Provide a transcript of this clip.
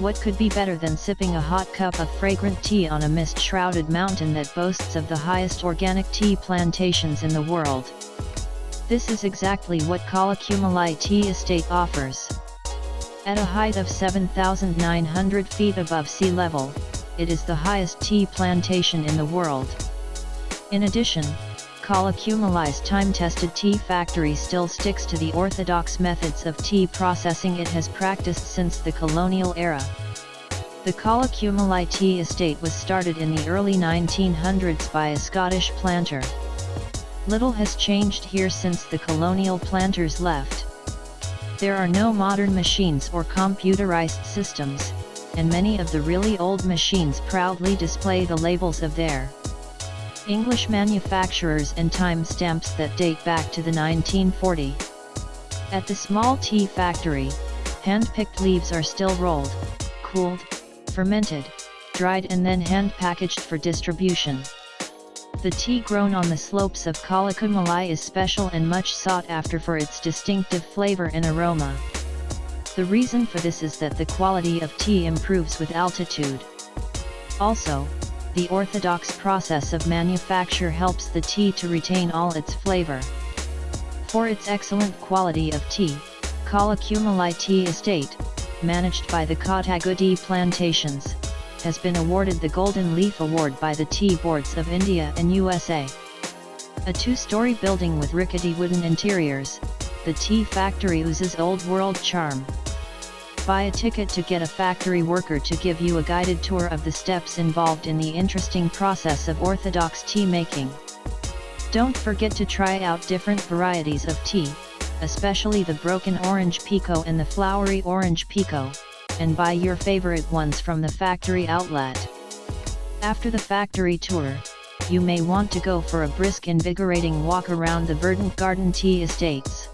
What could be better than sipping a hot cup of fragrant tea on a mist-shrouded mountain that boasts of the highest organic tea plantations in the world? This is exactly what Kolukkumala Tea Estate offers. At a height of 7,900 feet above sea level, it is the highest tea plantation in the world. In addition, Kolukkumala's time-tested tea factory still sticks to the orthodox methods of tea processing it has practiced since the colonial era. The Kolukkumala Tea Estate was started in the early 1900s by a Scottish planter. Little has changed here since the colonial planters left. There are no modern machines or computerized systems, and many of the really old machines proudly display the labels of their English manufacturers and time stamps that date back to the 1940s. At the small tea factory, hand-picked leaves are still rolled, cooled, fermented, dried and then hand-packaged for distribution. The tea grown on the slopes of Kolukkumalai is special and much sought after for its distinctive flavor and aroma. The reason for this is that the quality of tea improves with altitude. Also, the orthodox process of manufacture helps the tea to retain all its flavor. For its excellent quality of tea, Kolukkumala Tea Estate, managed by the Kottagudi Plantations, has been awarded the Golden Leaf Award by the Tea Boards of India and USA. A two-story building with rickety wooden interiors, the tea factory oozes old-world charm. Buy a ticket to get a factory worker to give you a guided tour of the steps involved in the interesting process of orthodox tea making. Don't forget to try out different varieties of tea, especially the broken orange pekoe and the flowery orange pekoe, and buy your favorite ones from the factory outlet. After the factory tour, you may want to go for a brisk invigorating walk around the verdant garden tea estates.